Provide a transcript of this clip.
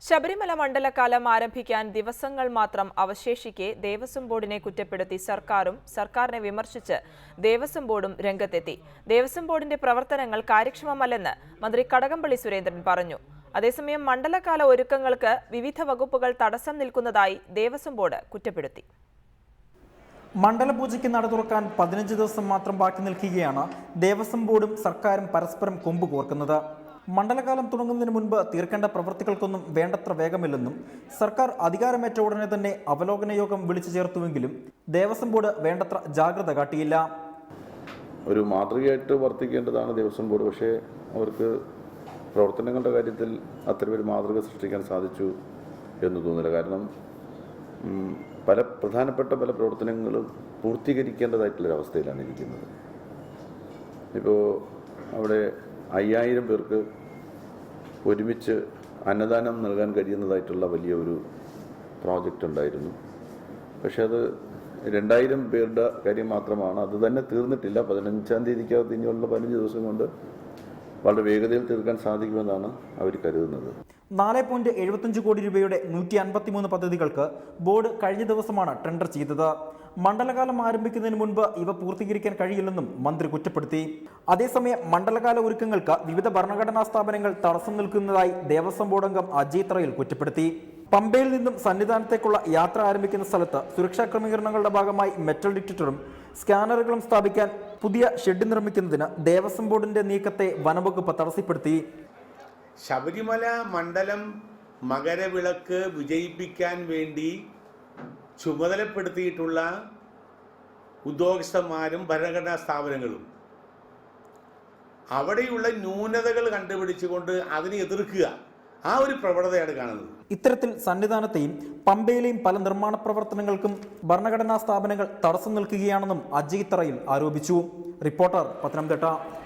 ശബരിമല മണ്ഡലകാലം ആരംഭിക്കാൻ ദിവസങ്ങൾ മാത്രം അവശേഷിക്കെ ദേവസ്വം ബോർഡിനെ കുറ്റപ്പെടുത്തി സർക്കാരിനെ വിമർശിച്ച് ദേവസ്വം ബോർഡും രംഗത്തെത്തി. ദേവസ്വം ബോർഡിന്റെ പ്രവർത്തനങ്ങൾ കാര്യക്ഷമമല്ലെന്ന് മന്ത്രി കടകംപള്ളി സുരേന്ദ്രൻ പറഞ്ഞു. അതേസമയം മണ്ഡലകാല ഒരുക്കങ്ങൾക്ക് വിവിധ വകുപ്പുകൾ തടസ്സം നിൽക്കുന്നതായി ദേവസ്വം ബോർഡ് കുറ്റപ്പെടുത്തി. മണ്ഡലപൂജയ്ക്ക് നട തുറക്കാൻ 15 ദിവസം മാത്രം ബാക്കി നിൽക്കുകയാണ് ദേവസ്വം ബോർഡും സർക്കാരും പരസ്പരം കൊമ്പ് കോർക്കുന്നത്. മണ്ഡലകാലം തുടങ്ങുന്നതിന് മുൻപ് തീർക്കേണ്ട പ്രവൃത്തികൾക്കൊന്നും വേണ്ടത്ര വേഗമില്ലെന്നും സർക്കാർ അധികാരമേറ്റ ഉടനെ തന്നെ അവലോകന യോഗം വിളിച്ചു ചേർത്തുവെങ്കിലും ദേവസ്വം ബോർഡ് വേണ്ടത്ര ജാഗ്രത കാട്ടിയില്ല. ഒരു മാതൃകയായിട്ട് വർത്തിക്കേണ്ടതാണ് ദേവസ്വം ബോർഡ്. പക്ഷേ അവർക്ക് പ്രവർത്തനങ്ങളുടെ കാര്യത്തിൽ അത്തരമൊരു മാതൃക സൃഷ്ടിക്കാൻ സാധിച്ചു എന്ന് തോന്നുന്നില്ല. കാരണം പ്രധാനപ്പെട്ട പല പ്രവർത്തനങ്ങളും പൂർത്തീകരിക്കേണ്ടതായിട്ടുള്ളൊരവസ്ഥയിലാണ് ഇരിക്കുന്നത്. ഇപ്പോൾ അവിടെ 5000 പേർക്ക് ഒരുമിച്ച് അന്നദാനം നൽകാൻ കഴിയുന്നതായിട്ടുള്ള വലിയ ഒരു പ്രോജക്റ്റ് ഉണ്ടായിരുന്നു. പക്ഷെ അത് 2000 പേരുടെ കാര്യം മാത്രമാണ്. അത് തന്നെ തീർന്നിട്ടില്ല. 15-ാം തീയതിക്കകത്ത് ഇനിയുള്ള 15 ദിവസം കൊണ്ട് വളരെ വേഗതയിൽ തീർക്കാൻ സാധിക്കുമെന്നാണ് അവർ കരുതുന്നത്. 4.75 കോടി രൂപയുടെ 153 പദ്ധതികൾക്ക് ബോർഡ് കഴിഞ്ഞ ദിവസമാണ് ടെൻഡർ ചെയ്തത്. മണ്ഡലകാലം ആരംഭിക്കുന്നതിന് മുൻപ് ഇവ പൂർത്തീകരിക്കാൻ കഴിയില്ലെന്നും മന്ത്രി കുറ്റപ്പെടുത്തി. അതേസമയം മണ്ഡലകാല ഒരുക്കങ്ങൾക്ക് വിവിധ ഭരണഘടനാ സ്ഥാപനങ്ങൾ തടസ്സം നിൽക്കുന്നതായി ദേവസ്വം ബോർഡ് അംഗം അജയ് ത്രയിൽ കുറ്റപ്പെടുത്തി. പമ്പയിൽ നിന്നും സന്നിധാനത്തേക്കുള്ള യാത്ര ആരംഭിക്കുന്ന സ്ഥലത്ത് സുരക്ഷാ ക്രമീകരണങ്ങളുടെ ഭാഗമായി മെറ്റൽ ഡിറ്റക്ടറും സ്കാനറുകളും സ്ഥാപിക്കാൻ പുതിയ ഷെഡ് നിർമ്മിക്കുന്നതിന് ദേവസ്വം ബോർഡിന്റെ നീക്കത്തെ വനംവകുപ്പ് തടസ്സപ്പെടുത്തി. ശബരിമല മണ്ഡലം മകരവിളക്ക് വിജയിപ്പിക്കാൻ വേണ്ടി ചുമതലപ്പെടുത്തിയിട്ടുള്ള ഉദ്യോഗസ്ഥന്മാരും ഭരണഘടനാ സ്ഥാപനങ്ങളും അവിടെയുള്ള ന്യൂനതകൾ കണ്ടുപിടിച്ചുകൊണ്ട് അതിനെ എതിർക്കുക, ആ ഒരു പ്രവണതയാണ് കാണുന്നത്. ഇത്തരത്തിൽ സന്നിധാനത്തെയും പമ്പയിലെയും പല നിർമ്മാണ പ്രവർത്തനങ്ങൾക്കും ഭരണഘടനാ സ്ഥാപനങ്ങൾ തടസ്സം നിൽക്കുകയാണെന്നും അജയ് ത്രയിൽ ആരോപിച്ചു. റിപ്പോർട്ടർ, പത്തനംതിട്ട.